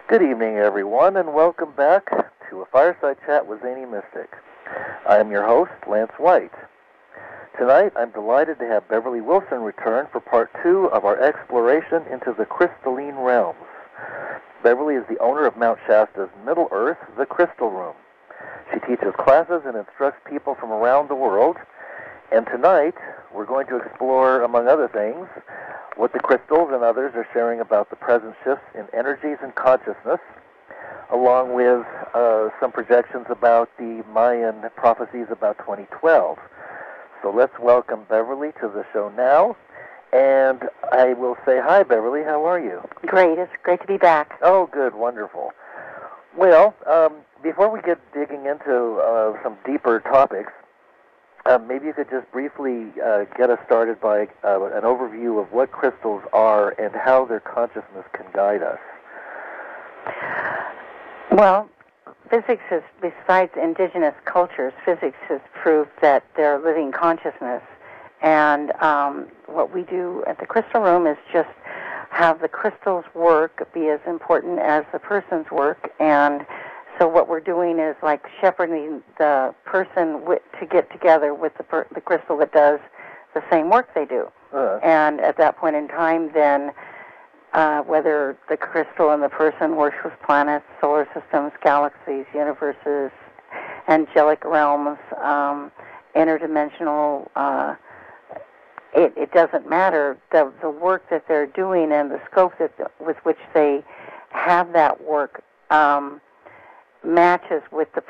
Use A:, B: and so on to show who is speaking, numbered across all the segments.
A: Good evening, everyone, and welcome back to a Fireside Chat with Zany Mystic. I am your host, Lance White. Tonight, I'm delighted to have Beverly Wilson return for part 2 of our exploration into the crystalline realms. Beverly is the owner of Mount Shasta's Middle Earth, the Crystal Room. She teaches classes and instructs people from around the world. And tonight, we're going to explore, among other things, what the crystals and others are sharing about the present shifts in energies and consciousness, along with some projections about the Mayan prophecies about 2012. So let's welcome Beverly to the show now. And I will say, hi, Beverly. How are you?
B: Great. It's great to be back.
A: Oh, good. Wonderful. Well, before we get digging into some deeper topics, maybe you could just briefly get us started by an overview of what crystals are and how their consciousness can guide us.
B: Well, physics is, besides indigenous cultures, physics has proved that they're living consciousness. And what we do at the Crystal Room is just have the crystals' work be as important as the person's work. And so what we're doing is like shepherding the person to get together with the crystal that does the same work they do. And at that point in time, then, whether the crystal and the person works with planets, solar systems, galaxies, universes, angelic realms, interdimensional, it doesn't matter. The work that they're doing and the scope with which they have that work matches with the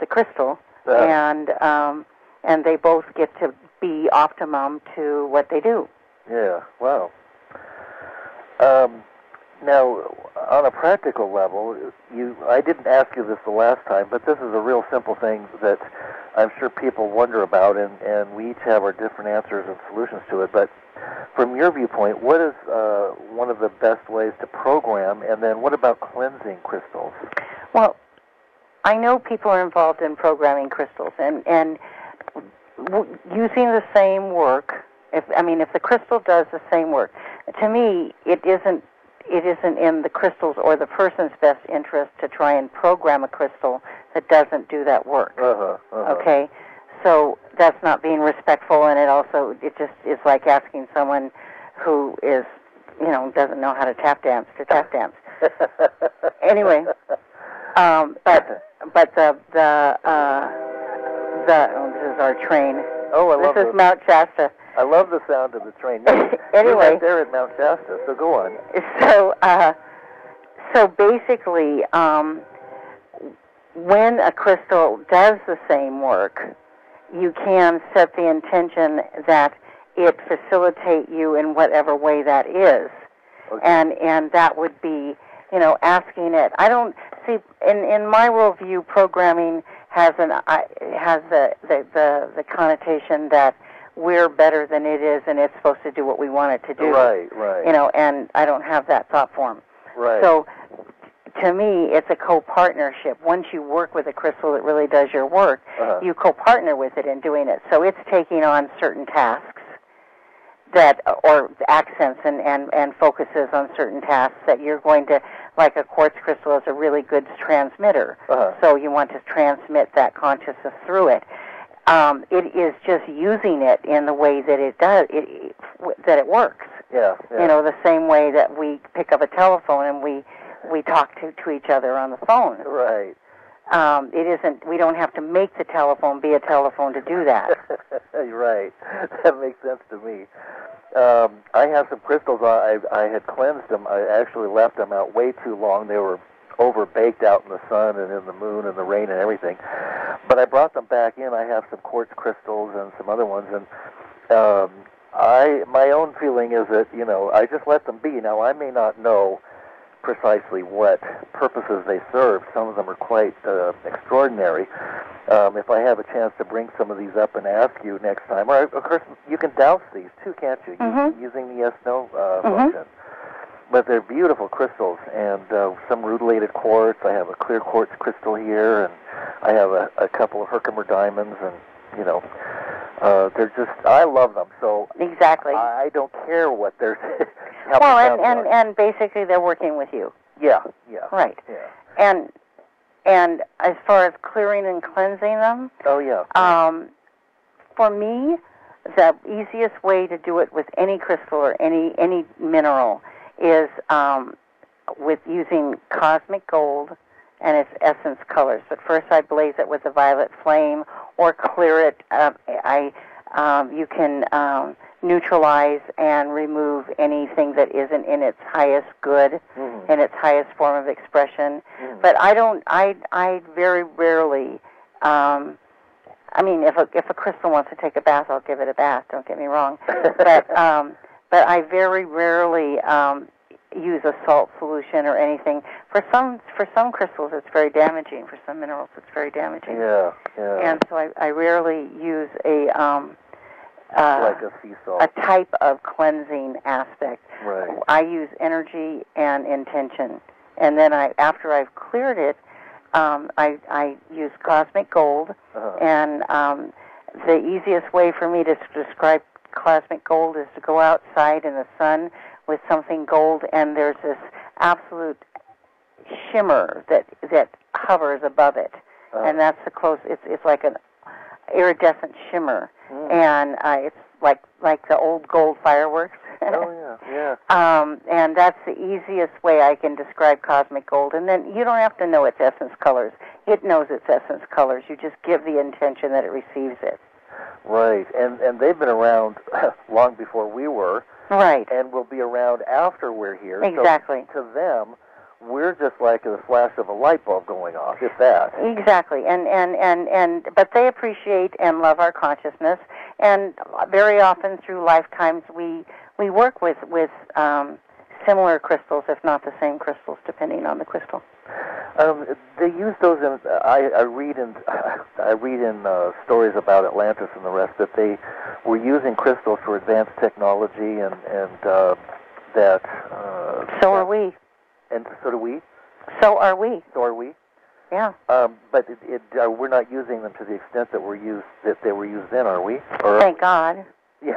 B: crystal, and they both get to be optimum to what they do.
A: Yeah. Wow. Now, on a practical level, I didn't ask you this the last time, but this is a real simple thing that I'm sure people wonder about, and we each have our different answers and solutions to it. But from your viewpoint, what is one of the best ways to program, and then what about cleansing crystals?
B: Well, I know people are involved in programming crystals, and using the same work. If the crystal does the same work, to me, it isn't in the crystal's or the person's best interest to try and program a crystal that doesn't do that work. Okay, so that's not being respectful, and it just is like asking someone who is, doesn't know how to tap dance to tap dance. Anyway, but this is our train.
A: Oh, I love
B: this. This is Mount Shasta.
A: I love the sound of the train.
B: Anyway,
A: you're there at Mount Shasta, so go on.
B: So basically, when a crystal does the same work, you can set the intention that it facilitate you in whatever way that is, okay. And that would be, asking it. I don't see in my worldview, programming has the connotation that we're better than it is, and it's supposed to do what we want it to do.
A: Right.
B: And I don't have that thought form.
A: Right.
B: So, to me, it's a co-partnership. Once you work with a crystal that really does your work, you co-partner with it in doing it. So it's taking on certain tasks or accents and focuses on certain tasks that you're going to, like a quartz crystal is a really good transmitter. So you want to transmit that consciousness through it. It is just using it in the way that it does, that it works.
A: Yeah.
B: The same way that we pick up a telephone and we talk to each other on the phone.
A: Right.
B: It isn't. We don't have to make the telephone be a telephone to do that.
A: Right. That makes sense to me. I have some crystals. I had cleansed them. I actually left them out way too long. They were over-baked out in the sun and in the moon and the rain and everything. But I brought them back in. I have some quartz crystals and some other ones. And my own feeling is that, I just let them be. Now, I may not know precisely what purposes they serve. Some of them are quite extraordinary. If I have a chance to bring some of these up and ask you next time, or of course you can douse these too, can't you? Using the yes/no function. But they're beautiful crystals, and some rutilated quartz. I have a clear quartz crystal here, and I have a couple of Herkimer diamonds, and they're just, I love them. So
B: exactly,
A: I don't care what they're.
B: Well, and basically they're working with you.
A: Yeah.
B: Right.
A: Yeah.
B: And as far as clearing and cleansing them,
A: oh yeah.
B: For me, the easiest way to do it with any crystal or any mineral is with using cosmic gold and its essence colors. But first, I blaze it with a violet flame, or clear it. You can neutralize and remove anything that isn't in its highest good, in its highest form of expression. But I don't. I very rarely. I mean, if a crystal wants to take a bath, I'll give it a bath. Don't get me wrong. But I very rarely use a salt solution or anything. For some crystals, it's very damaging. For some minerals, it's very damaging.
A: Yeah.
B: And so I rarely use
A: like a sea salt.
B: a type of cleansing aspect.
A: Right.
B: I use energy and intention, and then after I've cleared it, I use cosmic gold, and the easiest way for me to describe cosmic gold is to go outside in the sun with something gold, and there's this absolute shimmer that hovers above it, and that's the close. It's like an iridescent shimmer, and it's like the old gold fireworks.
A: Oh yeah.
B: And that's the easiest way I can describe cosmic gold. And then you don't have to know its essence colors. It knows its essence colors. You just give the intention that it receives it.
A: Right. And they've been around long before we were.
B: Right.
A: And will be around after we're here.
B: Exactly.
A: So to them, we're just like the flash of a light bulb going off, if that.
B: Exactly. But they appreciate and love our consciousness. And very often through lifetimes we work with similar crystals, if not the same crystals, depending on the crystal.
A: They use those in. I read in stories about Atlantis and the rest that they were using crystals for advanced technology, and that.
B: So are we.
A: And so do we.
B: So are we.
A: So are we.
B: Yeah.
A: But we're not using them to the extent that they were used then, are we? Or,
B: thank God.
A: Yeah.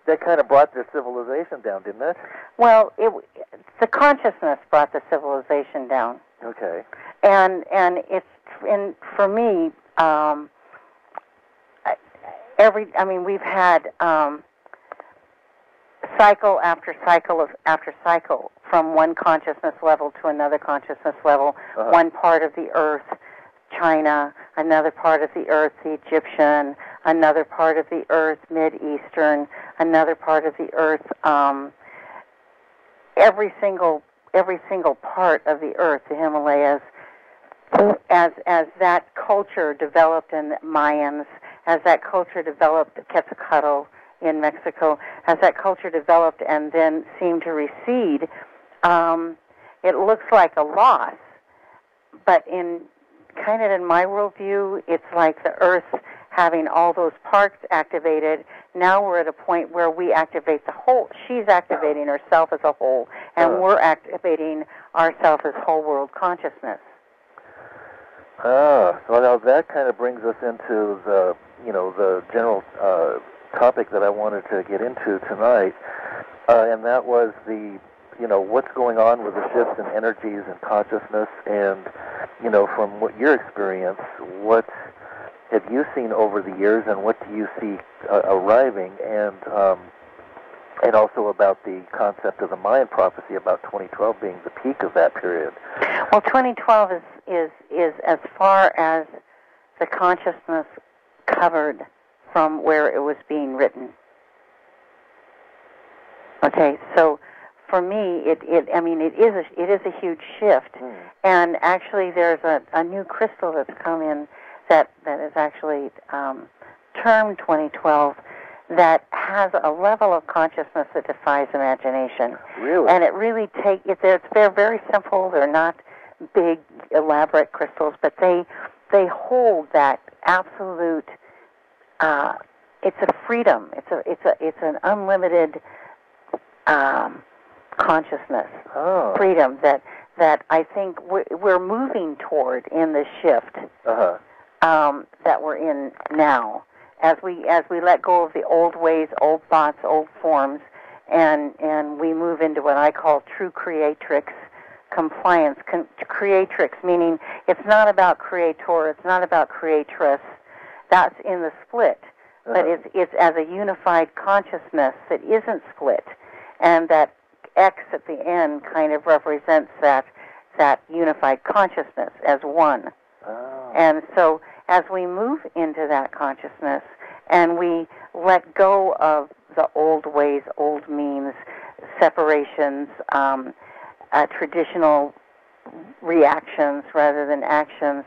A: That kind of brought their civilization down, didn't it?
B: Well, the consciousness brought the civilization down.
A: Okay.
B: And for me, we've had cycle after cycle from one consciousness level to another consciousness level. One part of the earth, China; another part of the earth, the Egyptian; another part of the earth, Mid-Eastern; another part of the earth, every single part of the earth, the Himalayas. As that culture developed in the Mayans, as that culture developed, Quetzalcoatl in Mexico, as that culture developed and then seemed to recede, it looks like a loss. But in my worldview, it's like the Earth having all those parts activated. Now we're at a point where we activate the whole. She's activating herself as a whole, and we're activating ourselves as whole world consciousness.
A: Well, now that kind of brings us into the general topic that I wanted to get into tonight, and that was what's going on with the shifts in energies and consciousness, and from what your experience, what have you seen over the years, and what do you see arriving, and also about the concept of the Mayan prophecy about 2012 being the peak of that period.
B: Well, 2012 is as far as the consciousness covered from where it was being written. Okay, so for me, it is a huge shift, and actually there's a new crystal that's come in that is actually termed 2012 that has a level of consciousness that defies imagination.
A: Really?
B: And it really they're very simple. They're not big, elaborate crystals, but they hold that absolute. It's a freedom. It's an unlimited consciousness, freedom that I think we're moving toward in the shift that we're in now. As we let go of the old ways, old thoughts, old forms, and we move into what I call true creatrix, compliance, creatrix, meaning it's not about creator, it's not about creatress. That's in the split. But it's as a unified consciousness that isn't split. And that X at the end kind of represents that unified consciousness as one.
A: Oh.
B: And so as we move into that consciousness and we let go of the old ways, old means, separations, traditional reactions rather than actions,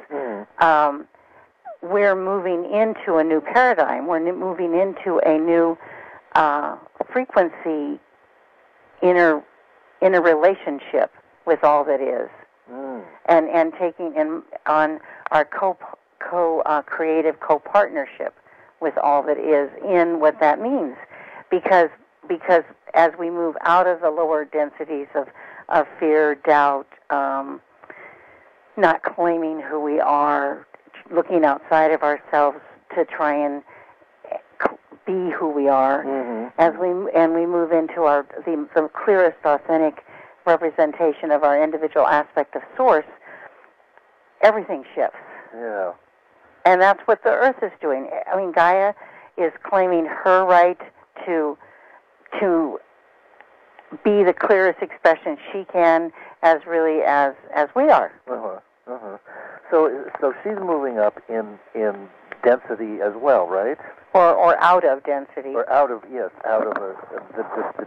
B: we're moving into a new paradigm. We're moving into a new frequency interrelationship with all that is, and taking on our creative co-partnership with all that is in what that means, because as we move out of the lower densities of fear, doubt, not claiming who we are, looking outside of ourselves to try and be who we are, as we move into the clearest, authentic representation of our individual aspect of Source, everything shifts.
A: Yeah.
B: And that's what the Earth is doing. I mean, Gaia is claiming her right to be the clearest expression she can, as really as we are.
A: So she's moving up in density as well, right?
B: Or out of density.
A: Or out of the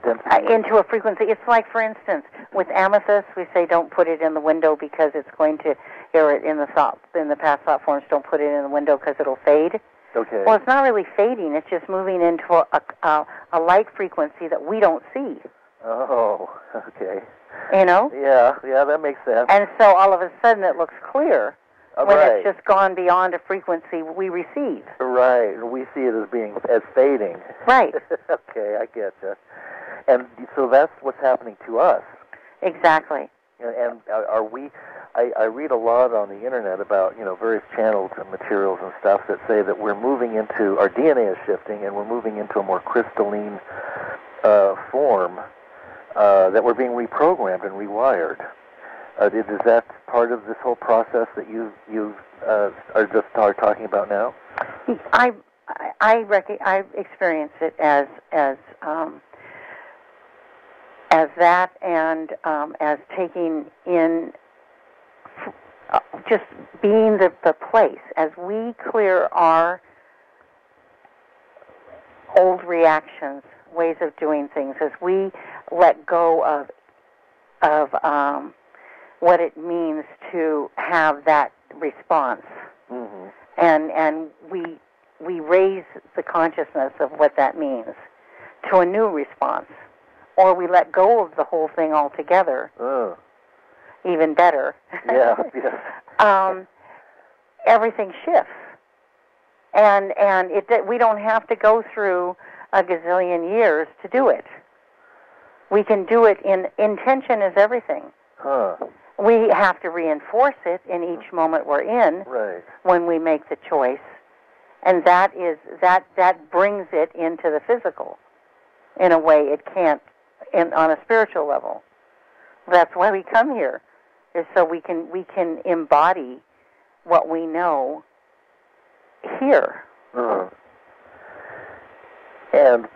A: density.
B: Into a frequency. It's like, for instance, with amethyst, we say don't put it in the window because it's going to, or in the past thought forms, don't put it in the window because it'll fade.
A: Okay.
B: Well, it's not really fading. It's just moving into a light frequency that we don't see.
A: Oh, okay.
B: You know?
A: Yeah, that makes sense.
B: And so all of a sudden it looks clear when
A: right.
B: it's just gone beyond a frequency we receive.
A: Right. We see it as fading.
B: Right.
A: Okay, I get you. And so that's what's happening to us.
B: Exactly.
A: And are we? I read a lot on the internet about various channels and materials and stuff that say that we're moving into, our DNA is shifting and we're moving into a more crystalline form, that we're being reprogrammed and rewired. Is that part of this whole process that you are just talking about now?
B: I experience it as that, and as taking in, just being the place as we clear our old reactions, ways of doing things, as we let go of what it means to have that response, and we raise the consciousness of what that means to a new response, or we let go of the whole thing altogether. Even better.
A: Yeah.
B: Everything shifts, and we don't have to go through a gazillion years to do it. We can do it in intention is everything. We have to reinforce it in each moment we're in,
A: right,
B: when we make the choice, and that brings it into the physical in a way it can't on a spiritual level. That's why we come here, is so we can embody what we know here.
A: And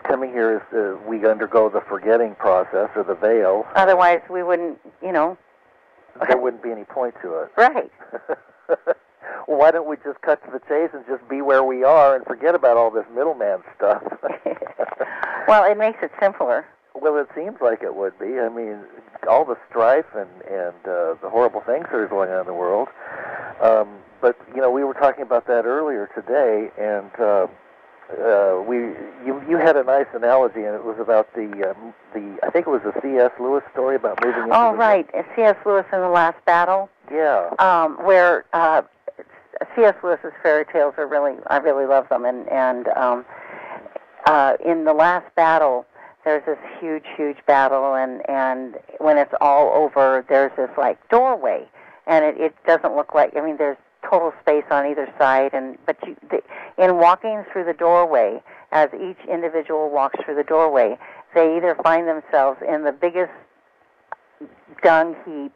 A: coming here is we undergo the forgetting process or the veil.
B: Otherwise, we wouldn't,
A: There wouldn't be any point to it.
B: Right.
A: Well, why don't we just cut to the chase and just be where we are and forget about all this middleman stuff?
B: Well, it makes it simpler.
A: Well, it seems like it would be. I mean, all the strife and the horrible things that are going on in the world. But we were talking about that earlier today, and you had a nice analogy, and it was about the I think it was the C.S. Lewis story about moving into.
B: Oh, right, C.S. Lewis in The Last Battle.
A: Yeah.
B: Where C.S. Lewis's fairy tales are I really love them, and in The Last Battle, there's this huge battle, and when it's all over, there's this doorway, and it doesn't look like, there's total space on either side, but in walking through the doorway, as each individual walks through the doorway, they either find themselves in the biggest dung heap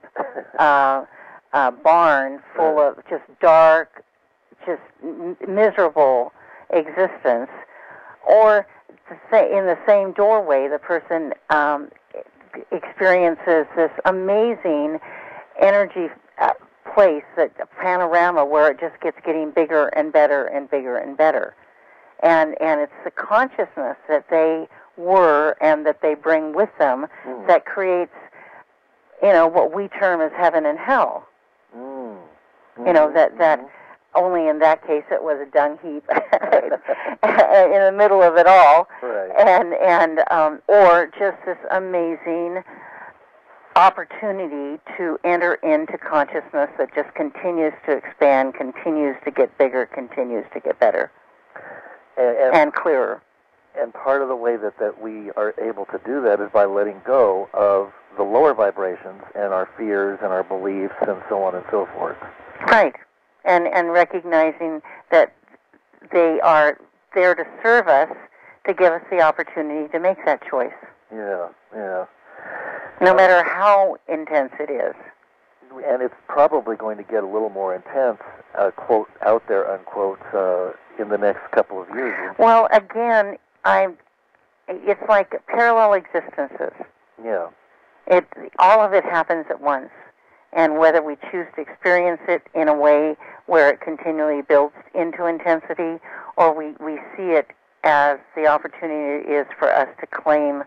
B: barn full of just dark, just miserable existence, or in the same doorway, the person experiences this amazing energy place, that panorama where it just gets getting bigger and better and bigger and better. And it's the consciousness that they were and that they bring with them that creates, what we term as heaven and hell. That only in that case it was a dung heap in the middle of it all, right. Or just this amazing opportunity to enter into consciousness that just continues to expand, continues to get bigger, continues to get better and clearer.
A: And part of the way that we are able to do that is by letting go of the lower vibrations and our fears and our beliefs and so on and so forth.
B: Right. And recognizing that they are there to serve us, to give us the opportunity to make that choice.
A: Yeah.
B: No matter how intense it is.
A: And it's probably going to get a little more intense, quote, out there, unquote, in the next couple of years.
B: Well, again, it's like parallel existences.
A: Yeah.
B: All of it happens at once. And whether we choose to experience it in a way where it continually builds into intensity, or we see it as the opportunity is for us to claim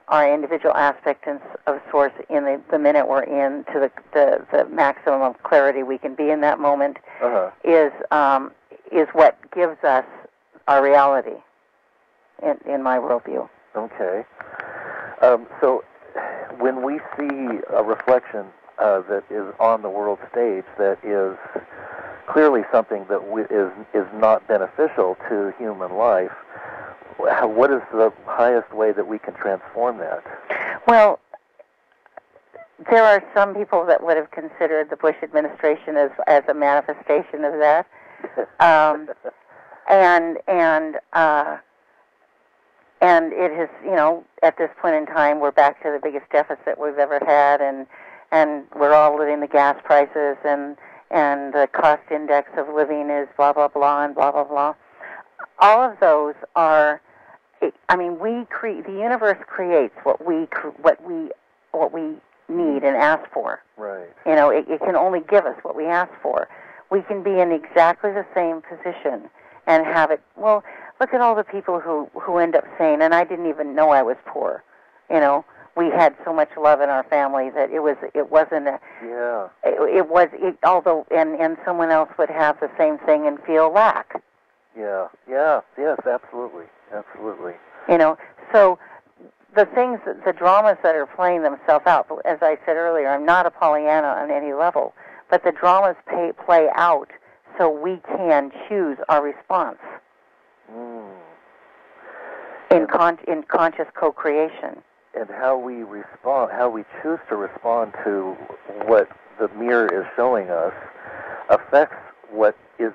B: our individual aspect of Source in the minute we're in, to the maximum of clarity we can be in that moment, is what gives us our reality, in my worldview.
A: Okay. So when we see a reflection that is on the world stage that is clearly something that is not beneficial to human life, what is the highest way that we can transform that? Well,
B: there are some people that would have considered the Bush administration as a manifestation of that, and it has, at this point in time, we're back to the biggest deficit we've ever had, and we're all living the gas prices, and the cost index of living is blah blah blah and blah blah blah. All of those are, the universe creates what we need and ask for.
A: Right.
B: It can only give us what we ask for. We can be in exactly the same position and have it. Well, look at all the people who end up saying, and I didn't even know I was poor. We had so much love in our family that it wasn't a.
A: Yeah.
B: Although someone else would have the same thing and feel lack.
A: Yeah. Yes, absolutely.
B: So the things, the dramas that are playing themselves out, as I said earlier, I'm not a Pollyanna on any level, but the dramas play out so we can choose our response in conscious co-creation.
A: And how we respond, how we choose to respond to what the mirror is showing us affects what is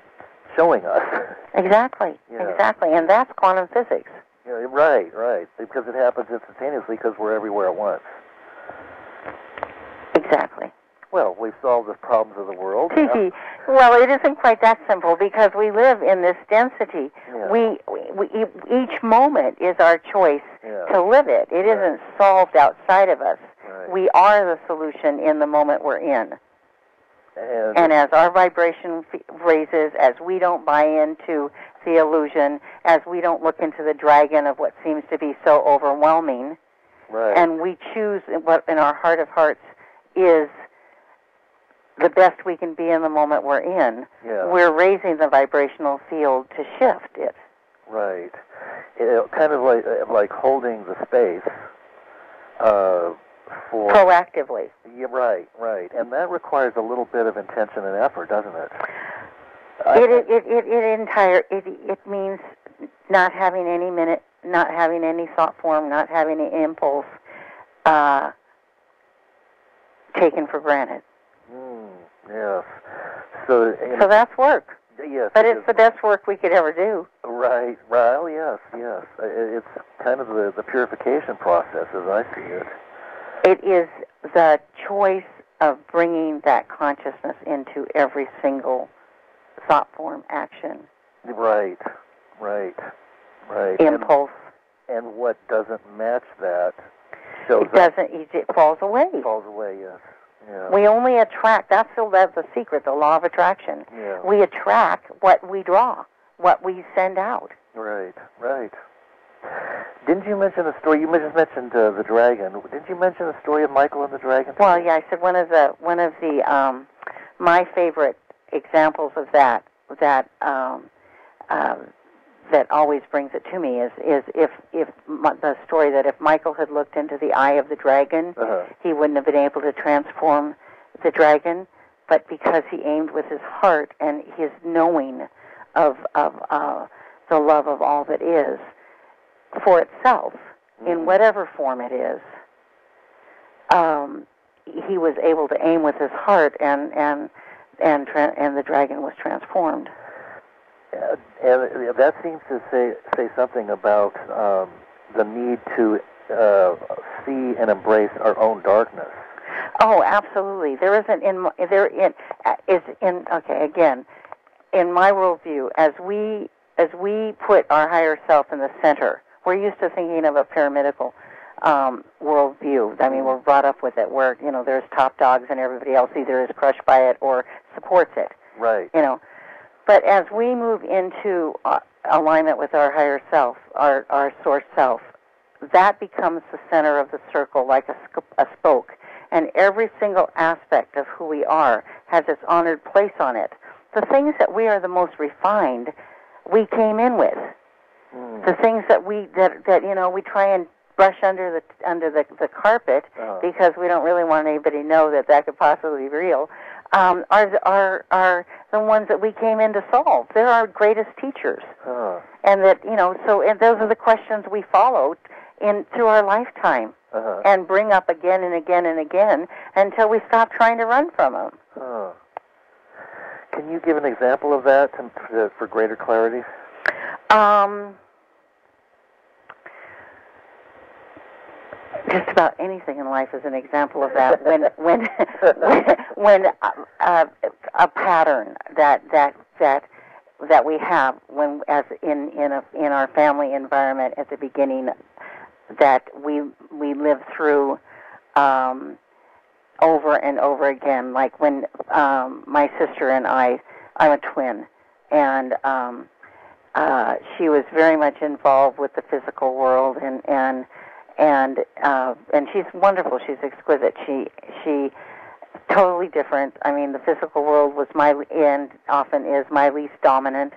A: showing us.
B: Exactly. And that's quantum physics.
A: Yeah, right. Because it happens instantaneously because we're everywhere at once.
B: Exactly.
A: Well, we've solved the problems of the world.
B: Well, it isn't quite that simple because we live in this density.
A: Yeah.
B: We each moment is our choice to live it. It isn't solved outside of us.
A: Right.
B: We are the solution in the moment we're in. And as our vibration raises, as we don't buy into the illusion, as we don't look into the dragon of what seems to be so overwhelming, and we choose what in our heart of hearts is the best we can be in the moment we're in, we're raising the vibrational field to shift it.
A: Right. Kind of like holding the space for...
B: Proactively.
A: Yeah, right. And that requires a little bit of intention and effort, doesn't it?
B: It means not having any minute, not having any thought form, not having any impulse taken for granted.
A: Yes. So
B: that's work.
A: Yes.
B: But it's the best work we could ever do.
A: Right. Well, yes. It's kind of the purification process as I see it.
B: It is the choice of bringing that consciousness into every single thought form, action,
A: right,
B: impulse.
A: And what doesn't match that shows
B: It falls away.
A: Falls away, yes. Yeah.
B: We only attract, that's the secret, the law of attraction.
A: Yeah.
B: We attract what we draw, what we send out.
A: Right. Didn't you mention a story? You just mentioned the dragon. Didn't you mention the story of Michael and the dragon?
B: Well, yeah, I said one of the my favorite examples of that always brings it to me is if the story that if Michael had looked into the eye of the dragon, he wouldn't have been able to transform the dragon, but because he aimed with his heart and his knowing of the love of all that is for itself, in whatever form it is, he was able to aim with his heart, and the dragon was transformed.
A: And that seems to say something about the need to see and embrace our own darkness.
B: Oh, absolutely. There isn't again, in my worldview, as we put our higher self in the center, we're used to thinking of a pyramidal worldview. I mean, we're brought up with it, where there's top dogs and everybody else either is crushed by it or supports it.
A: Right.
B: But as we move into alignment with our higher self, our source self, that becomes the center of the circle, like a spoke. And every single aspect of who we are has its honored place on it. The things that we are the most refined, we came in with. The things that we try and brush under the carpet because we don't really want anybody to know that could possibly be real, are the ones that we came in to solve. They're our greatest teachers. And that, and those are the questions we follow through our lifetime and bring up again and again and again until we stop trying to run from them.
A: Can you give an example of that for greater clarity?
B: Just about anything in life is an example of that. When a pattern that we have as in our family environment at the beginning that we live through over and over again. Like when my sister and I'm a twin, and she was very much involved with the physical world and she's wonderful. She's exquisite. She totally different. I mean, the physical world was often is my least dominant,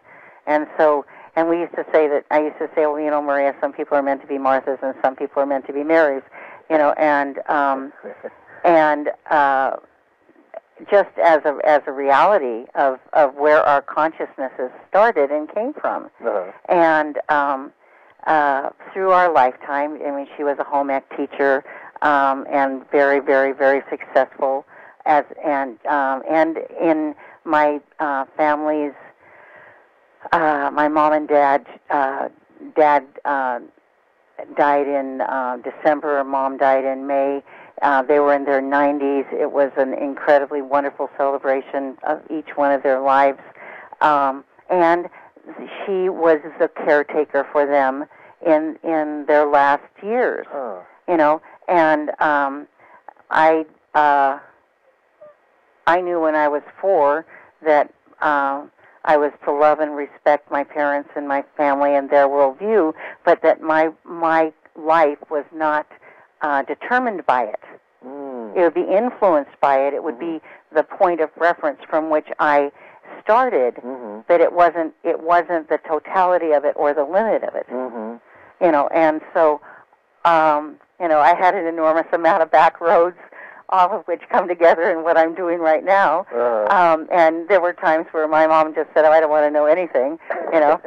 B: and we used to say that. I used to say, well, Maria, some people are meant to be Marthas and some people are meant to be Marys, and just as a reality of where our consciousnesses started and came from, and. Through our lifetime, I mean, she was a home ec teacher and very, very, very successful. And in my family's, my mom and dad died in December. Mom died in May. They were in their 90s. It was an incredibly wonderful celebration of each one of their lives, and she was the caretaker for them in their last years, and I knew when I was 4 that I was to love and respect my parents and my family and their worldview, but that my life was not determined by it. It would be influenced by it. It would be the point of reference from which I started, but it wasn't the totality of it or the limit of it. And so I had an enormous amount of back roads, all of which come together in what I'm doing right now. And there were times where my mom just said, "Oh, I don't want to know anything," and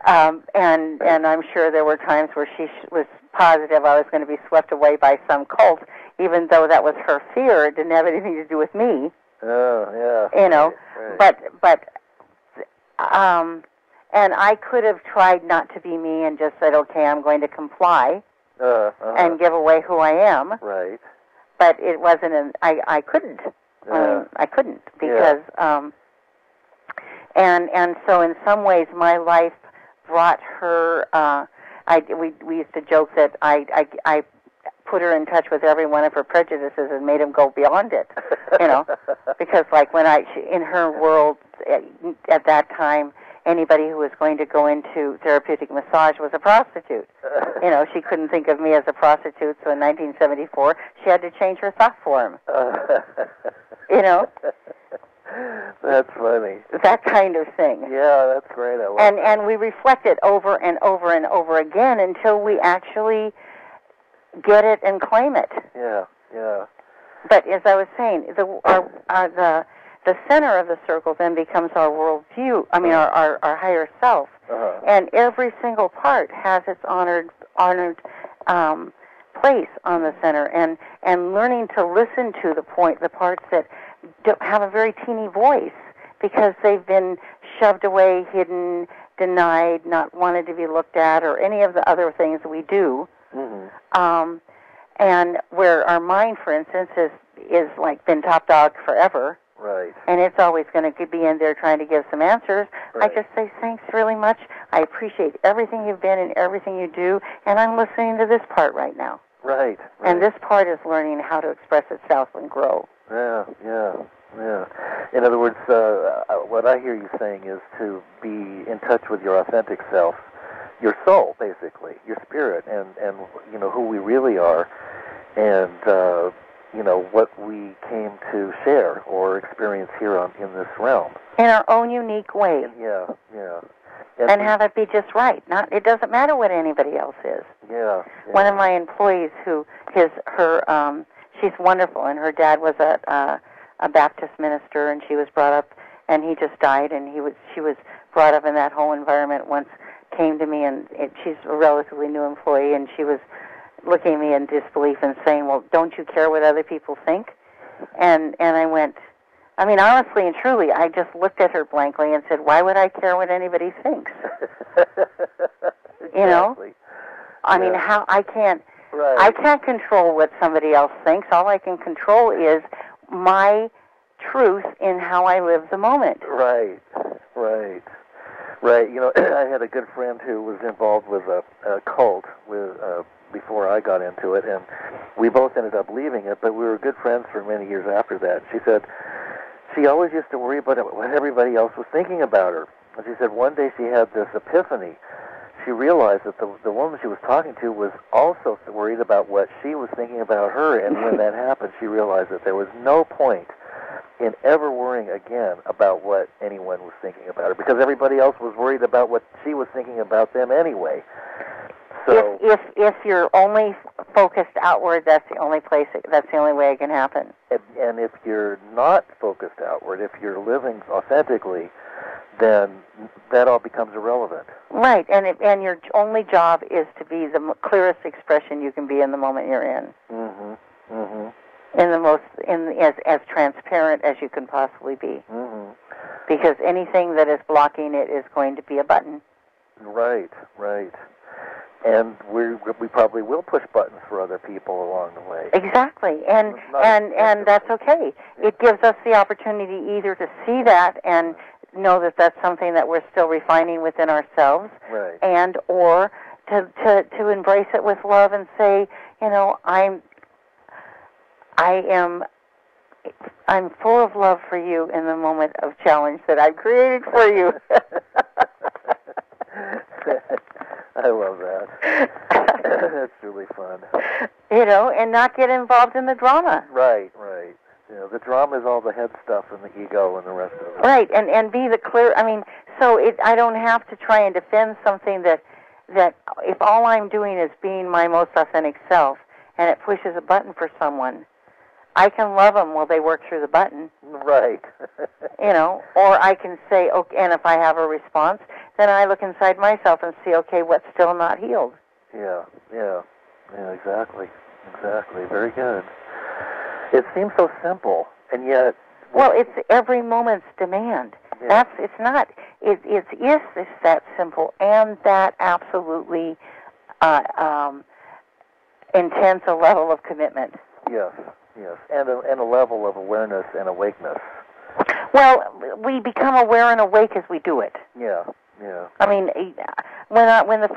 B: I'm sure there were times where she was positive I was going to be swept away by some cult, even though that was her fear. It didn't have anything to do with me. Right. But and I could have tried not to be me and just said, okay, I'm going to comply and give away who I am.
A: Right.
B: but it wasn't. I couldn't. I couldn't because. And so in some ways, my life brought her. We used to joke that I put her in touch with every one of her prejudices and made him go beyond it, because like in her world at that time, anybody who was going to go into therapeutic massage was a prostitute. She couldn't think of me as a prostitute, so in 1974, she had to change her thought form.
A: That's funny.
B: That kind of thing.
A: Yeah, that's great. I love that.
B: And we reflect it over and over and over again until we actually get it and claim it.
A: Yeah.
B: But as I was saying, the center of the circle then becomes our worldview. I mean, our higher self, and every single part has its honored place on the center. And learning to listen to the parts that don't have a very teeny voice because they've been shoved away, hidden, denied, not wanted to be looked at, or any of the other things we do. Mm-hmm. And where our mind, for instance, is like been top dog forever.
A: Right.
B: And it's always going to be in there trying to give some answers. Right. I just say thanks really much. I appreciate everything you've been and everything you do, and I'm listening to this part right now.
A: Right.
B: And this part is learning how to express itself and grow.
A: Yeah. In other words, what I hear you saying is to be in touch with your authentic self, your soul, basically, your spirit, and who we really are, and what we came to share or experience here in this realm.
B: In our own unique way.
A: Yeah.
B: And have it be just right. It doesn't matter what anybody else is.
A: Yeah.
B: One of my employees she's wonderful, and her dad was a Baptist minister, and she was brought up, and he just died, and she was brought up in that whole environment. Once came to me, and she's a relatively new employee, and she was looking at me in disbelief and saying, "Well, don't you care what other people think?" And I went, I mean, honestly and truly, I just looked at her blankly and said, "Why would I care what anybody thinks?"
A: Exactly.
B: I mean, how I can't.
A: Right.
B: I can't control what somebody else thinks. All I can control is my truth in how I live the moment.
A: Right. I had a good friend who was involved with a cult before I got into it, and we both ended up leaving it, but we were good friends for many years after that. She said she always used to worry about what everybody else was thinking about her. And she said one day she had this epiphany. She realized that the woman she was talking to was also worried about what she was thinking about her, and when that happened, she realized that there was no point in ever worrying again about what anyone was thinking about her, because everybody else was worried about what she was thinking about them anyway. So
B: if you're only focused outward, that's the only way it can happen.
A: And if you're not focused outward, if you're living authentically, then that all becomes irrelevant. Right,
B: and your only job is to be the clearest expression you can be in the moment you're in. As transparent as you can possibly be. Because anything that is blocking it is going to be a button.
A: Right. And we probably will push buttons for other people along the way.
B: Exactly, and that's okay. It gives us the opportunity either to see that and know that that's something that we're still refining within ourselves,
A: right,
B: and or to embrace it with love and say, I'm full of love for you in the moment of challenge that I've created for you.
A: I love that. That's really fun.
B: And not get involved in the drama.
A: Right. The drama is all the head stuff and the ego and the rest of it.
B: Right, and be the clear. I mean, I don't have to try and defend something that if all I'm doing is being my most authentic self, and it pushes a button for someone, I can love them while they work through the button.
A: Right.
B: Or I can say, okay, and if I have a response, then I look inside myself and see, okay, what's still not healed.
A: Yeah, exactly. Very good. It seems so simple, and yet...
B: Well, it's every moment's demand.
A: Yeah.
B: It's that simple, and that absolutely intense a level of commitment.
A: Yes. Yes, and a level of awareness and awakeness.
B: Well, we become aware and awake as we do it.
A: Yeah, yeah.
B: I mean, when the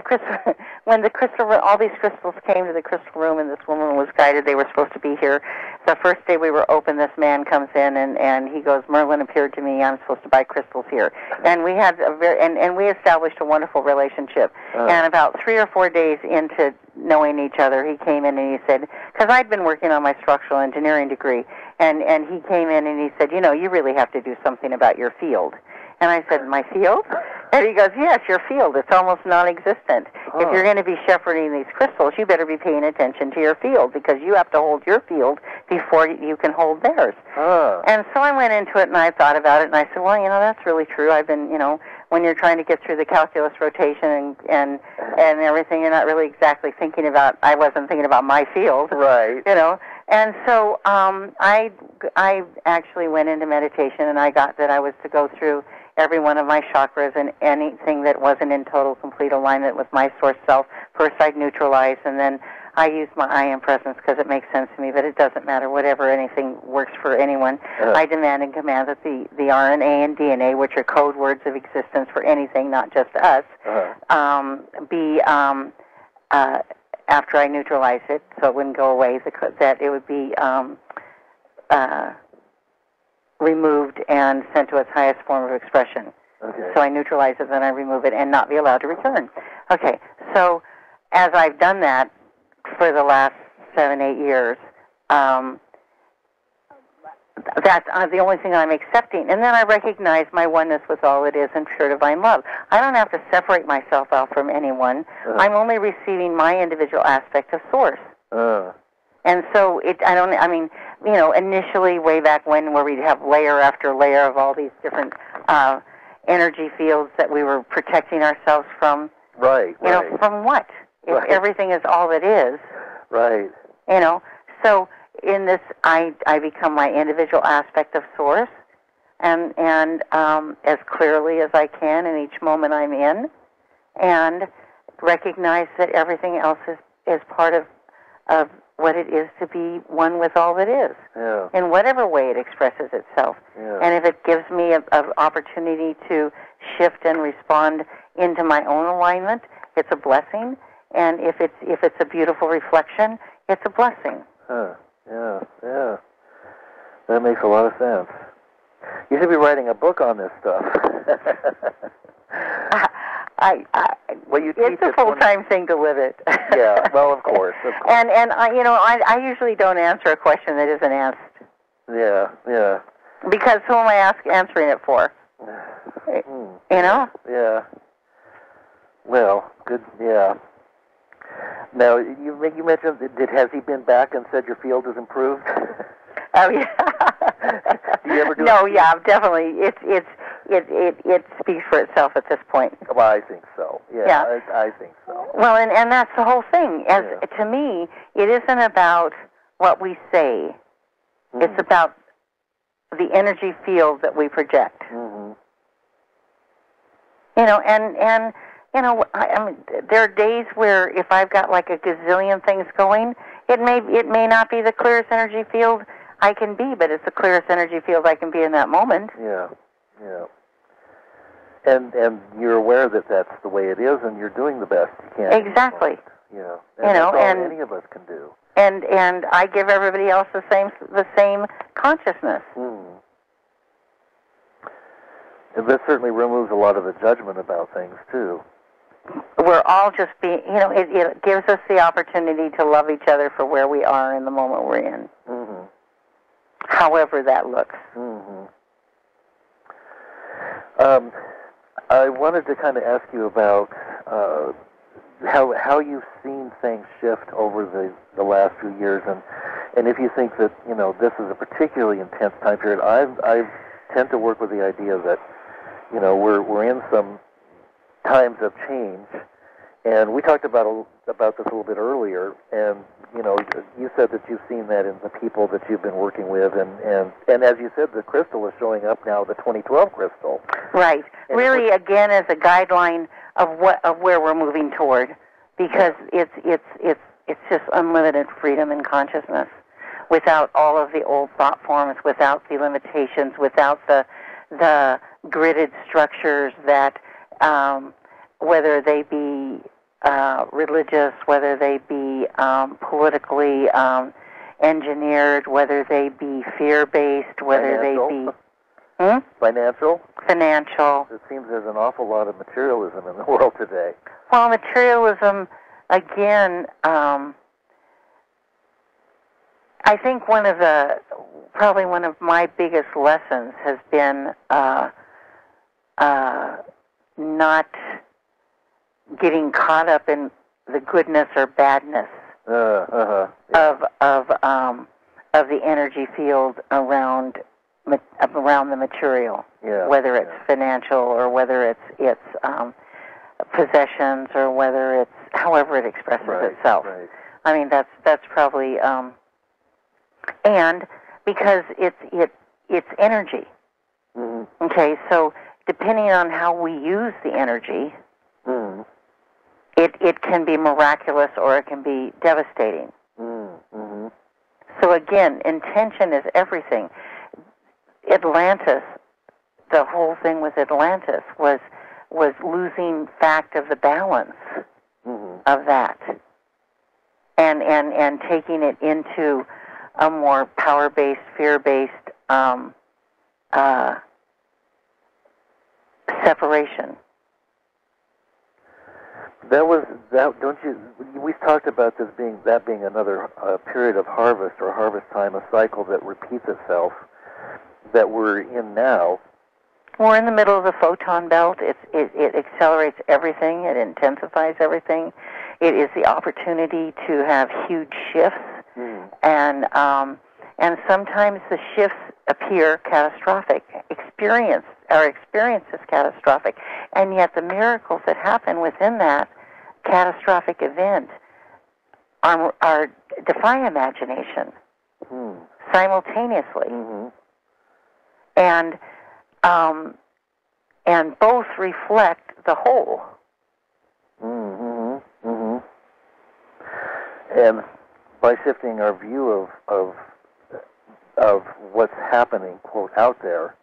B: crystal, all these crystals came to the crystal room, and this woman was guided. They were supposed to be here. The first day we were open, this man comes in and he goes, "Merlin appeared to me. I'm supposed to buy crystals here." And we had and we established a wonderful relationship. And about 3 or 4 days into knowing each other, he came in and he said, because I'd been working on my structural engineering degree, and he came in and he said, you really have to do something about your field. And I said, my field? And he goes, yes, your field. It's almost non-existent. If you're going to be shepherding these crystals, you better be paying attention to your field, because you have to hold your field before you can hold theirs. And so I went into it and I thought about it, and I said, well, that's really true. I've been, when you're trying to get through the calculus rotation and everything, you're not really exactly thinking about, I wasn't thinking about my field.
A: Right.
B: And so I actually went into meditation, and I got that I was to go through every one of my chakras, and anything that wasn't in total, complete alignment with my source self. First I'd neutralize, and then I use my I am presence because it makes sense to me, but it doesn't matter. Whatever, anything works for anyone. I demand and command that the RNA and DNA, which are code words of existence for anything, not just us, be, after I neutralize it, so it wouldn't go away, that it would be removed and sent to its highest form of expression.
A: Okay.
B: So I neutralize it, then I remove it, and not be allowed to return. Okay, so as I've done that for the last 7-8 years, that's the only thing I'm accepting. And then I recognize my oneness with all it is in pure divine love. I don't have to separate myself out from anyone. I'm only receiving my individual aspect of source. And so initially way back when, where we'd have layer after layer of all these different energy fields that we were protecting ourselves from.
A: Right.
B: From what? If everything is all it is.
A: Right.
B: So in this, I become my individual aspect of source, and as clearly as I can in each moment I'm in, and recognize that everything else is part of what it is to be one with all that is, in whatever way it expresses itself. And if it gives me an opportunity to shift and respond into my own alignment, it's a blessing. And if it's a beautiful reflection, it's a blessing.
A: Yeah. That makes a lot of sense. You should be writing a book on this stuff.
B: It's a full-time thing to live it.
A: Yeah, well, of course.
B: And I usually don't answer a question that isn't asked.
A: Yeah.
B: Because who am I answering it for?
A: Yeah. Well, good. Yeah. Now, you mentioned, has he been back and said your field has improved?
B: Oh yeah.
A: Do you ever do
B: No, yeah, definitely. It speaks for itself at this point.
A: Well, I think so. Yeah. I think so.
B: Well, and that's the whole thing. To me, it isn't about what we say. It's about the energy field that we project. I mean, there are days where if I've got like a gazillion things going, it may not be the clearest energy field I can be, but it's the clearest energy field I can be in that moment.
A: Yeah. And you're aware that that's the way it is, and you're doing the best you can.
B: Exactly.
A: And that's all any of us can do.
B: And I give everybody else the same consciousness.
A: And this certainly removes a lot of the judgment about things too.
B: We're all just being, it gives us the opportunity to love each other for where we are in the moment we're in. However that looks.
A: I wanted to kind of ask you about how you've seen things shift over the last few years, and if you think that this is a particularly intense time period. I tend to work with the idea that we're in some times of change, and we talked about this a little bit earlier, and you said that you've seen that in the people that you've been working with, and as you said, the crystal is showing up now, the 2012 crystal. Right.
B: And really, again, as a guideline of where we're moving toward, because it's just unlimited freedom and consciousness. without all of the old thought forms, without the limitations, without the gridded structures that, whether they be religious, whether they be politically engineered, whether they be fear-based, whether they be...
A: Financial?
B: Financial.
A: It seems there's an awful lot of materialism in the world today.
B: Well, materialism, again, I think probably one of my biggest lessons has been not getting caught up in the goodness or badness
A: Yeah.
B: of the energy field around the material, whether it's financial or whether it's possessions or whether it's however it expresses itself.
A: Right.
B: I mean, that's probably and because it's energy.
A: Mm-hmm.
B: Okay, so depending on how we use the energy,
A: Mm-hmm.
B: it can be miraculous or it can be devastating.
A: Mm-hmm.
B: So again, intention is everything. Atlantis, the whole thing with Atlantis was losing fact of the balance of that, and taking it into a more power-based, fear-based separation.
A: Don't you? We've talked about this being another period of harvest or harvest time, a cycle that repeats itself. That we're in now.
B: We're in the middle of the photon belt. It accelerates everything. It intensifies everything. It is the opportunity to have huge shifts, and sometimes the shifts appear catastrophic. Experience is catastrophic, and yet the miracles that happen within that catastrophic event are defy imagination simultaneously.
A: Mm-hmm.
B: And both reflect the whole.
A: Mm-hmm. Mm-hmm. And by shifting our view of what's happening, quote, out there,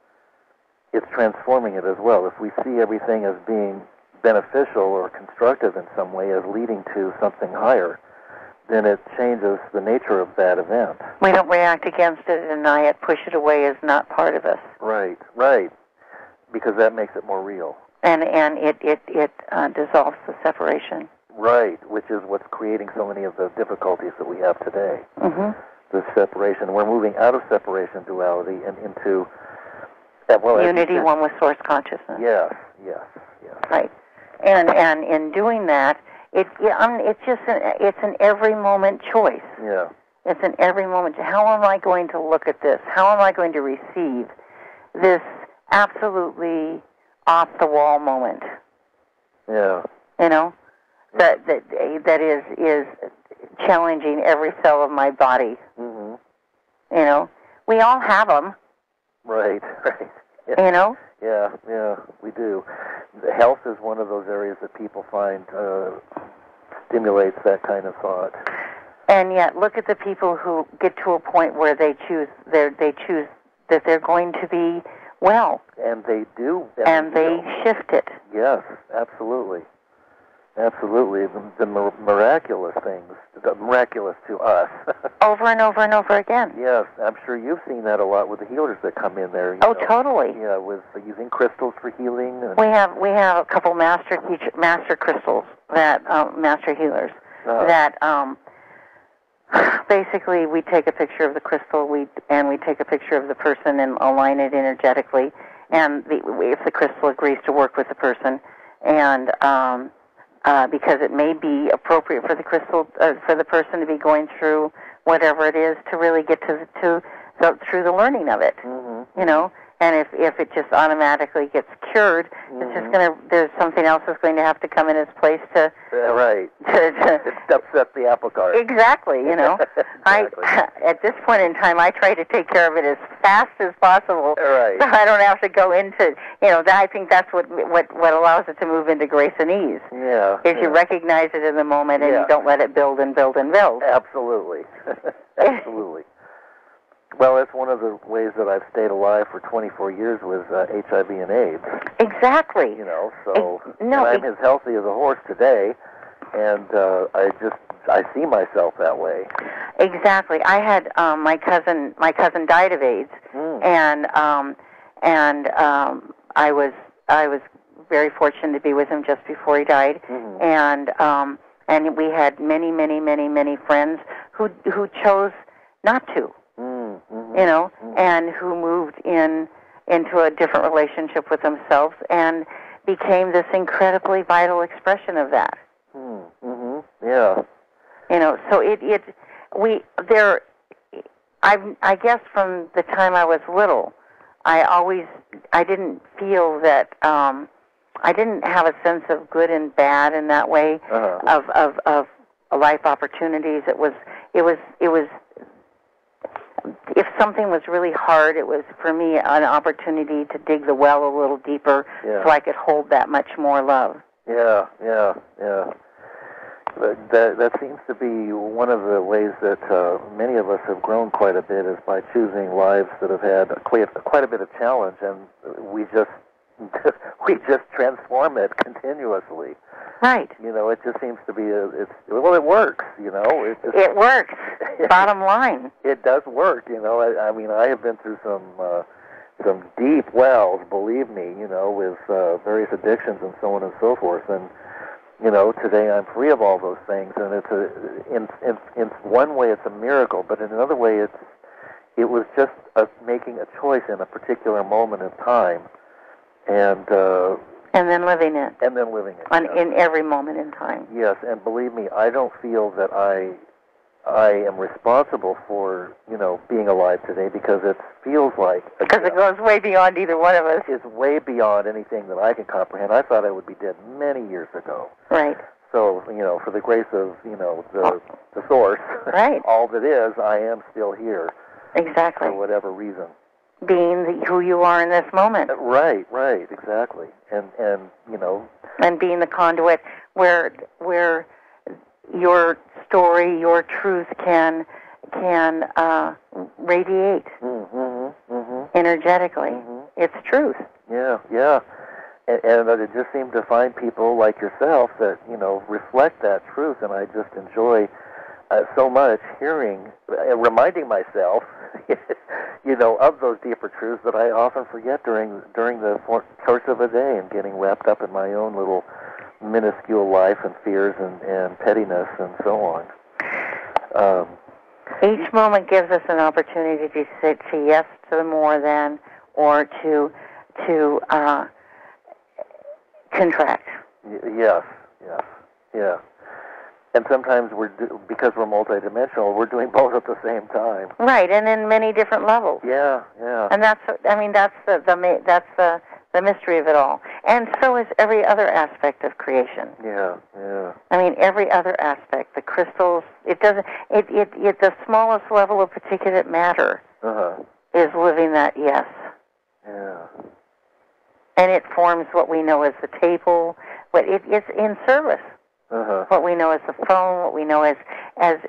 A: it's transforming it as well. If we see everything as being beneficial or constructive in some way, as leading to something higher, then it changes the nature of that event.
B: We don't react against it, deny it, push it away as not part of us.
A: Right. Because that makes it more real.
B: And it dissolves the separation.
A: Right, which is what's creating so many of the difficulties that we have today.
B: Mm-hmm.
A: The separation. We're moving out of separation duality and into
B: unity, one with source consciousness.
A: Yes.
B: Right. And in doing that, it's an every moment choice.
A: Yeah.
B: It's an every moment. How am I going to look at this? How am I going to receive this absolutely off the wall moment?
A: Yeah.
B: You know, that is challenging every cell of my body.
A: Mm-hmm.
B: You know, we all have them.
A: Right.
B: Yeah. You know.
A: Yeah, we do. Health is one of those areas that people find stimulates that kind of thought.
B: And yet, look at the people who get to a point where they choose that they're going to be well.
A: And they do.
B: And they shift it.
A: Yes, absolutely. Absolutely. The miraculous things, miraculous to us.
B: Over and over and over again.
A: Yes, I'm sure you've seen that a lot with the healers that come in there.
B: Totally.
A: Yeah, with using crystals for healing.
B: We have a couple master crystals that master healers that basically we take a picture of the crystal we take a picture of the person and align it energetically, and if the crystal agrees to work with the person, and because it may be appropriate for the crystal for the person to be going through whatever it is to really get through the learning of it.
A: Mm-hmm.
B: You know, and if it just automatically gets cured, it's just there's something else that's going to have to come in its place to
A: right. It upsets the apple cart.
B: Exactly. You know,
A: Exactly.
B: At this point in time, I try to take care of it as fast as possible,
A: right.
B: so I don't have to go into. You know, I think that's what allows it to move into grace and ease.
A: Yeah.
B: Is you recognize it in the moment and you don't let it build and build and build.
A: Absolutely. Absolutely. Well, that's one of the ways that I've stayed alive for 24 years with HIV and AIDS.
B: Exactly.
A: You know, so
B: and
A: I'm as healthy as a horse today, and I see myself that way.
B: Exactly. I had my cousin died of AIDS, and I was very fortunate to be with him just before he died, and we had many friends who chose not to, you know, and who moved into a different relationship with themselves and became this incredibly vital expression of that.
A: Yeah.
B: You know, so I guess from the time I was little, I didn't feel that, I didn't have a sense of good and bad in that way, of life opportunities. It was, if something was really hard, it was for me an opportunity to dig the well a little deeper so I could hold that much more love.
A: Yeah. That seems to be one of the ways that many of us have grown quite a bit, is by choosing lives that have had quite a bit of challenge, and we just transform it continuously.
B: Right.
A: You know, it just seems to be it works. You know,
B: it works. Bottom line,
A: it does work. You know, I mean, I have been through some deep wells, believe me. You know, with various addictions and so on and so forth, and you know, today I'm free of all those things, and in one way it's a miracle, but in another way it was just making a choice in a particular moment in time, and then living it.
B: In every moment in time.
A: Yes, and believe me, I don't feel that I am responsible for, you know, being alive today, because it feels like...
B: Because it goes way beyond either one of us.
A: It's way beyond anything that I can comprehend. I thought I would be dead many years ago.
B: Right.
A: So, you know, for the grace of, you know, the source,
B: right.
A: all that is, I am still here.
B: Exactly.
A: For whatever reason.
B: Being who you are in this moment.
A: Right, exactly. And you know...
B: And being the conduit where your story, your truth can radiate energetically. It's truth.
A: Yeah. And I just seem to find people like yourself that, you know, reflect that truth, and I just enjoy so much reminding myself, you know, of those deeper truths that I often forget during the course of a day, and getting wrapped up in my own little minuscule life and fears and pettiness and so on.
B: Each moment gives us an opportunity to say yes to the more than, or to contract.
A: Yes. And sometimes because we're multidimensional, we're doing both at the same time.
B: Right, and in many different levels.
A: Yeah.
B: And that's the mystery of it all. And so is every other aspect of creation.
A: Yeah.
B: I mean, every other aspect, the crystals, the smallest level of particulate matter is living that yes.
A: Yeah.
B: And it forms what we know as the table, but it's in service. What we know as the phone, what we know as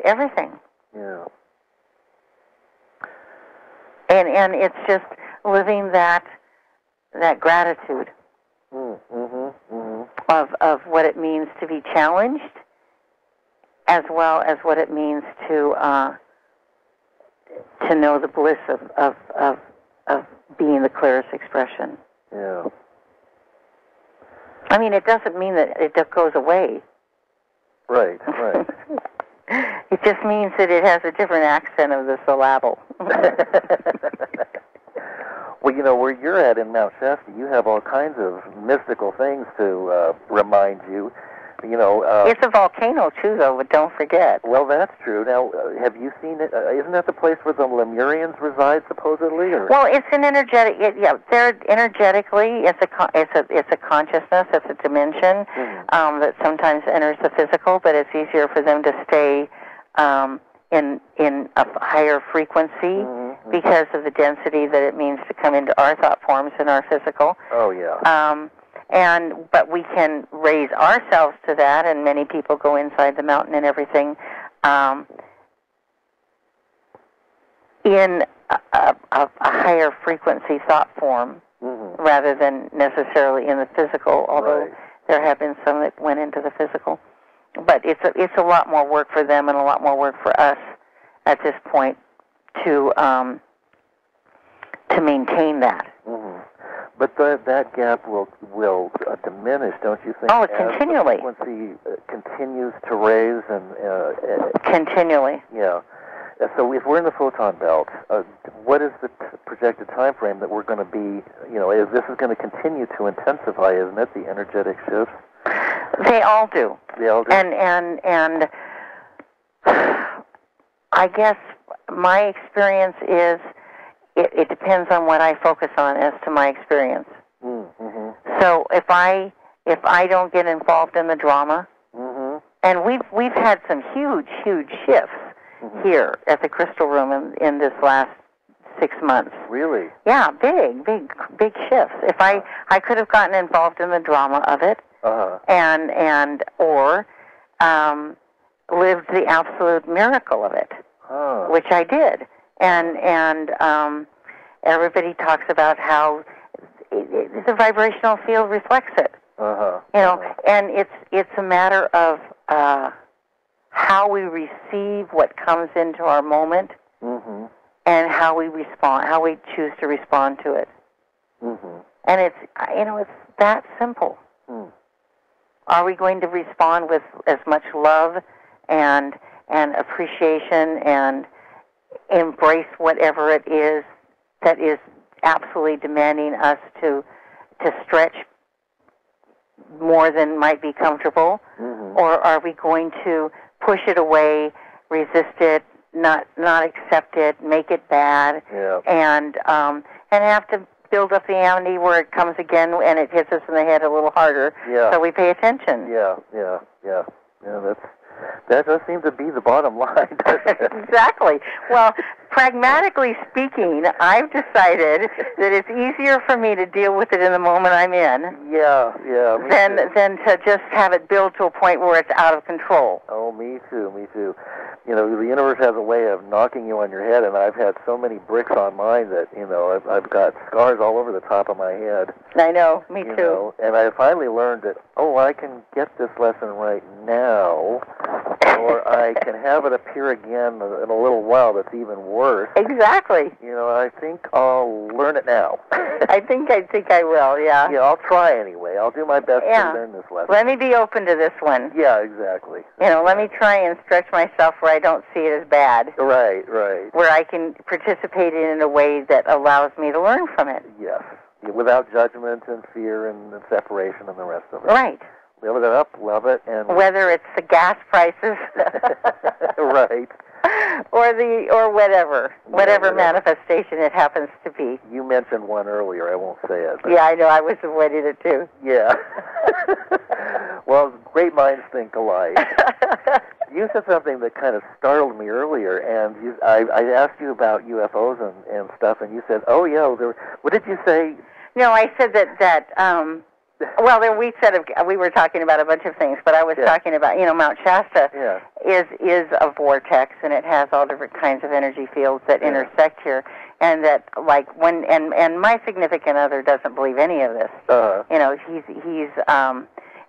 B: everything.
A: Yeah.
B: And it's just living that gratitude of what it means to be challenged, as well as what it means to know the bliss of being the clearest expression.
A: Yeah.
B: I mean, it doesn't mean that it goes away.
A: Right.
B: It just means that it has a different accent of the syllable.
A: Well, you know, where you're at in Mount Shasta, you have all kinds of mystical things to remind you. You know,
B: it's a volcano too, though. But don't forget.
A: Well, that's true. Now, have you seen it? Isn't that the place where the Lemurians reside, supposedly? Or?
B: Well, it's an energetic. They're energetically. It's a consciousness. It's a dimension that sometimes enters the physical, but it's easier for them to stay in a higher frequency because of the density that it means to come into our thought forms in our physical.
A: Oh yeah.
B: But we can raise ourselves to that, and many people go inside the mountain and everything in a higher frequency thought form rather than necessarily in the physical, although there have been some that went into the physical. But it's a lot more work for them and a lot more work for us at this point to maintain that.
A: But that gap will diminish, don't you think?
B: Oh, continually.
A: As the frequency continues to raise and
B: continually.
A: Yeah. So if we're in the photon belt, what is the projected time frame that we're going to be? Is this is going to continue to intensify, isn't it? The energetic shifts.
B: They all do.
A: They all do.
B: And I guess my experience is it depends on what I focus on as to my experience. So if I don't get involved in the drama, and we've had some huge shifts here at the Crystal Room in this last 6 months.
A: Really?
B: Yeah, big shifts. If I could have gotten involved in the drama of it, or lived the absolute miracle of it, which I did, and everybody talks about how the vibrational field reflects it. And it's a matter of how we receive what comes into our moment, and how we respond, how we choose to respond to it. And it's that simple. Are we going to respond with as much love and appreciation and embrace whatever it is that is absolutely demanding us to stretch more than might be comfortable, or are we going to push it away, resist it, not accept it, make it bad, and have to build up the amity where it comes again and it hits us in the head a little harder, so we pay attention.
A: That does seem to be the bottom line, doesn't it?
B: Exactly. Well, pragmatically speaking, I've decided that it's easier for me to deal with it in the moment I'm in than to just have it build to a point where it's out of control.
A: Oh, me too. The universe has a way of knocking you on your head, and I've had so many bricks on mine that, I've got scars all over the top of my head.
B: I know, me too.
A: And I finally learned that, I can get this lesson right now, or I can have it appear again in a little while that's even worse.
B: Exactly.
A: I think I'll learn it now.
B: I think I will, yeah.
A: Yeah, I'll try anyway. I'll do my best to learn this lesson.
B: Let me be open to this one.
A: Yeah, exactly.
B: Let me try and stretch myself where I don't see it as bad.
A: Right.
B: Where I can participate in a way that allows me to learn from it.
A: Yes. Without judgment and fear and separation and the rest of it.
B: Right.
A: Live it up, love it, and
B: whether it's the gas prices,
A: right,
B: or whatever manifestation it happens to be.
A: You mentioned one earlier. I won't say it.
B: Yeah, I know. I was avoiding it too.
A: Yeah. Well, great minds think alike. You said something that kind of startled me earlier, and I asked you about UFOs and stuff, and you said, "Oh yeah." What did you say?
B: No, I said that. Well, we were talking about a bunch of things, but I was talking about, Mount Shasta is a vortex, and it has all different kinds of energy fields that intersect here, and that and my significant other doesn't believe any of this. He's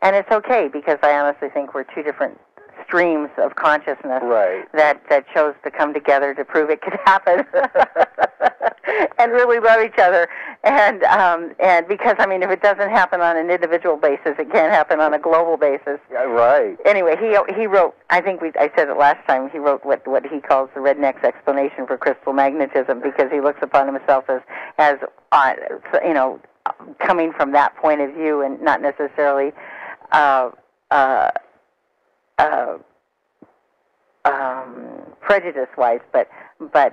B: and it's okay, because I honestly think we're two different streams of consciousness that chose to come together to prove it could happen. And really love each other, and because if it doesn't happen on an individual basis, it can't happen on a global basis.
A: Yeah, right.
B: Anyway, he wrote. I said it last time. He wrote what he calls the redneck's explanation for crystal magnetism, because he looks upon himself as coming from that point of view, and not necessarily prejudice-wise, but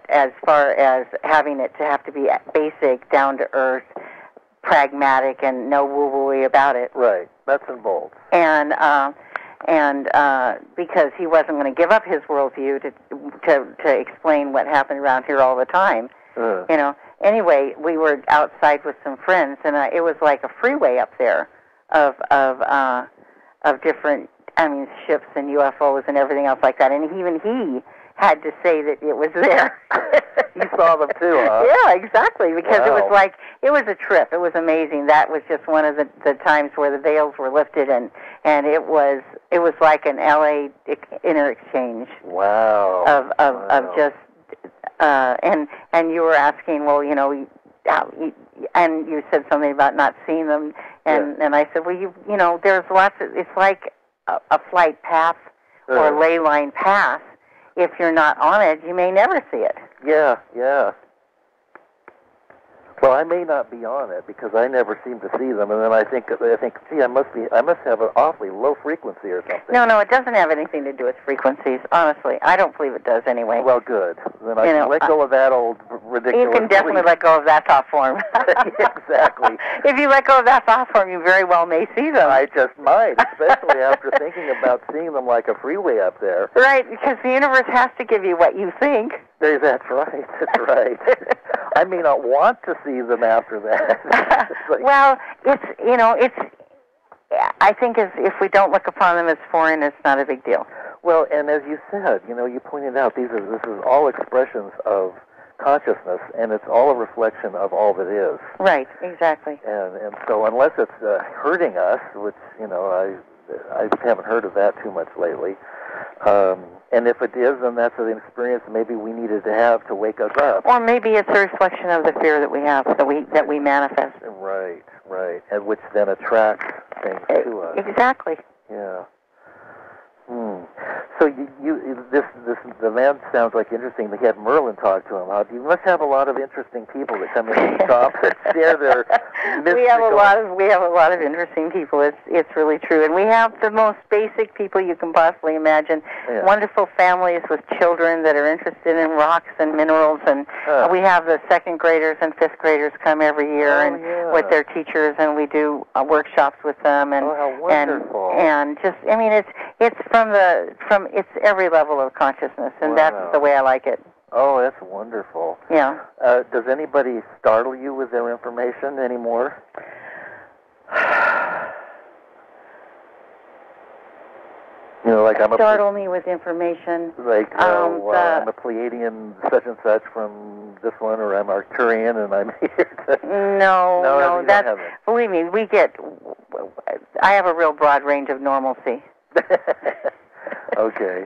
B: as far as having it to have to be basic, down-to-earth, pragmatic, and no woo-woo-y about it.
A: Right, nuts and bolts.
B: And because he wasn't going to give up his worldview to explain what happened around here all the time. Anyway, we were outside with some friends, and it was like a freeway up there of different ships and UFOs and everything else like that. And even he had to say that it was there.
A: You saw them too, huh?
B: Yeah, exactly, because
A: Wow.
B: it was a trip. It was amazing. That was just one of the times where the veils were lifted, and it was like an LA inner exchange.
A: Wow.
B: Of just and you were asking, well, and you said something about not seeing them, and I said, well, you know, there's lots of, it's like a flight path or ley line path. If you're not on it, you may never see it.
A: Yeah. Well, I may not be on it because I never seem to see them, and then I think, gee, I must have an awfully low frequency or something.
B: No, it doesn't have anything to do with frequencies. Honestly, I don't believe it does anyway.
A: Well, good. Then I can let go of that old ridiculous.
B: You can definitely let go of that thought form.
A: Exactly.
B: If you let go of that thought form, you very well may see them.
A: I just might, especially after thinking about seeing them like a freeway up there.
B: Right, because the universe has to give you what you think.
A: That's right. That's right. I may not want to see them after that.
B: Well, I think if we don't look upon them as foreign, it's not a big deal.
A: Well, and as you said, you pointed out this is all expressions of consciousness, and it's all a reflection of all that is.
B: Right, exactly.
A: And so unless it's hurting us, which I haven't heard of that too much lately. And if it is, then that's an experience maybe we needed to have to wake us up.
B: Or maybe it's a reflection of the fear that we have, that we manifest.
A: Right, and which then attracts things to us.
B: Exactly.
A: Yeah. So the man sounds like interesting. He had Merlin talk to him. You must have a lot of interesting people that come into the shop that share their mystical.
B: We have a lot of interesting people. It's really true, and we have the most basic people you can possibly imagine. Yeah. Wonderful families with children that are interested in rocks and minerals, and we have the second graders and fifth graders come every year with their teachers, and we do workshops with them. And
A: how wonderful!
B: And just, I mean, it's from it's every level of consciousness, and that's the way I like it.
A: Oh, that's wonderful.
B: Yeah.
A: Does anybody startle you with their information anymore? Like
B: startle me with information.
A: Like, I'm a Pleiadian such and such from this one, or I'm Arcturian, and I'm here to...
B: No, that's... Believe me, I have a real broad range of normalcy.
A: Okay.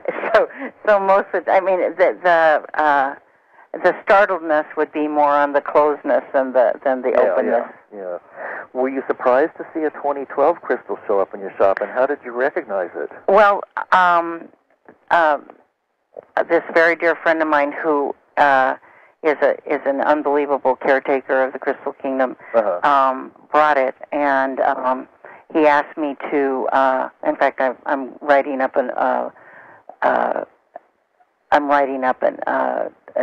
B: So most of, the startledness would be more on the closedness than the openness.
A: Yeah. Were you surprised to see a 2012 crystal show up in your shop, and how did you recognize it?
B: Well, this very dear friend of mine who is an unbelievable caretaker of the Crystal Kingdom brought it, and he asked me to. In fact, I'm writing up a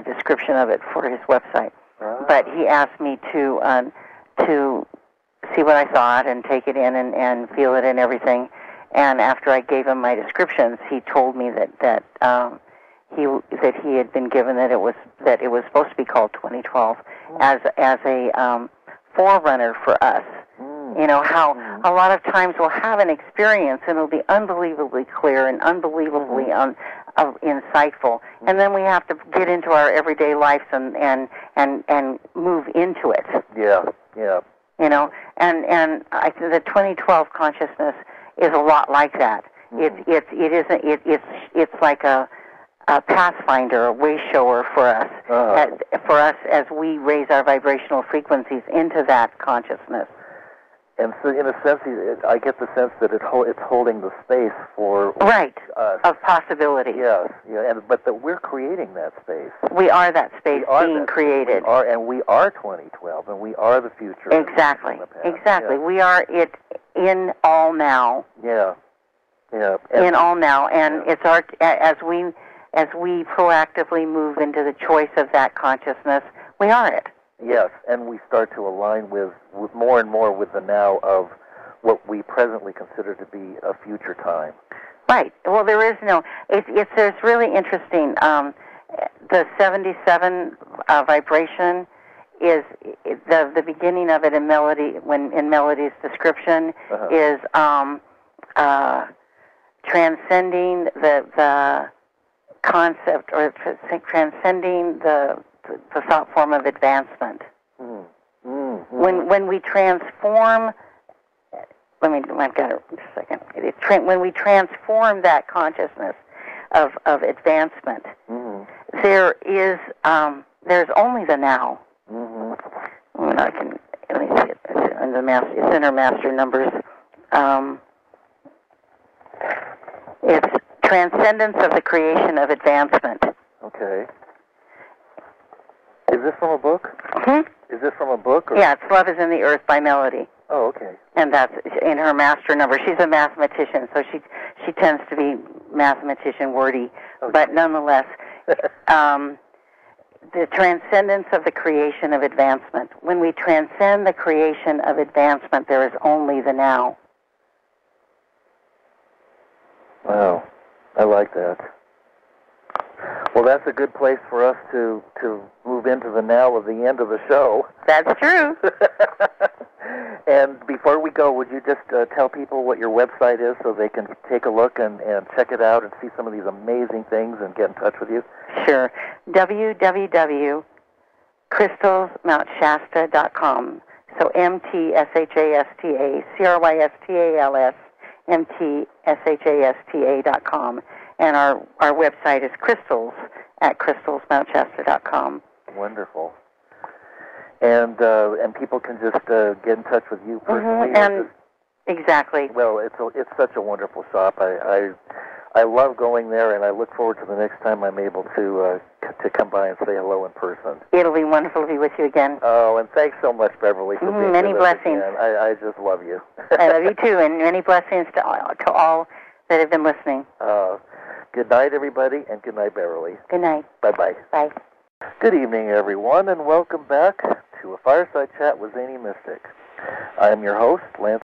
B: description of it for his website. But he asked me to see what I thought and take it in and feel it and everything. And after I gave him my descriptions, he told me that he had been given that it was supposed to be called 2012 as a forerunner for us. How a lot of times we'll have an experience and it'll be unbelievably clear and unbelievably insightful, and then we have to get into our everyday lives and move into it.
A: Yeah.
B: And I think the 2012 consciousness is a lot like that. It's like a pathfinder, a way shower for us as we raise our vibrational frequencies into that consciousness.
A: And so, in a sense, I get the sense that it's holding the space for us.
B: Of possibility.
A: Yes, but that we're creating that space.
B: We are that space being created.
A: We are 2012, and we are the future.
B: Exactly.
A: Yeah.
B: We are it in all now.
A: Yeah.
B: In all now, and it's our as we proactively move into the choice of that consciousness, we are it.
A: Yes, and we start to align with more and more with the now of what we presently consider to be a future time.
B: Right. Well, there is no. It's really interesting. The 77 vibration is the beginning of it in Melody. In Melody's description is transcending the concept, or transcending the thought form of advancement. When we transform, I've got it, just a second. When we transform that consciousness of advancement, there's only the now. Let me see it. It's in our master numbers. It's transcendence of the creation of advancement.
A: Okay. Is this from a book? Is this from a book? Or?
B: Yeah, it's Love is in the Earth by Melody.
A: Oh, okay.
B: And that's in her master number. She's a mathematician, so she tends to be mathematician wordy. Okay. But nonetheless, the transcendence of the creation of advancement. When we transcend the creation of advancement, there is only the now.
A: Wow, I like that. Well, that's a good place for us to move into the now of the end of the show.
B: That's true.
A: And before we go, would you just tell people what your website is so they can take a look and check it out and see some of these amazing things and get in touch with you?
B: Sure. www.crystalsmountshasta.com. So MTSHASTA, CRYSTALS, and our website is crystals at crystalsmountshasta.com.
A: Wonderful. And people can just get in touch with you personally.
B: Exactly.
A: Well, it's such a wonderful shop. I love going there, and I look forward to the next time I'm able to come by and say hello in person.
B: It'll be wonderful to be with you again.
A: Oh, and thanks so much, Beverly, for being
B: many
A: with us
B: blessings.
A: again. I just love you.
B: I love you too, and many blessings to all that have been listening.
A: Good night, everybody, and good night, Beverly.
B: Good night.
A: Bye-bye.
B: Bye.
A: Good evening, everyone, and welcome back to a Fireside Chat with Zany Mystic. I am your host, Lance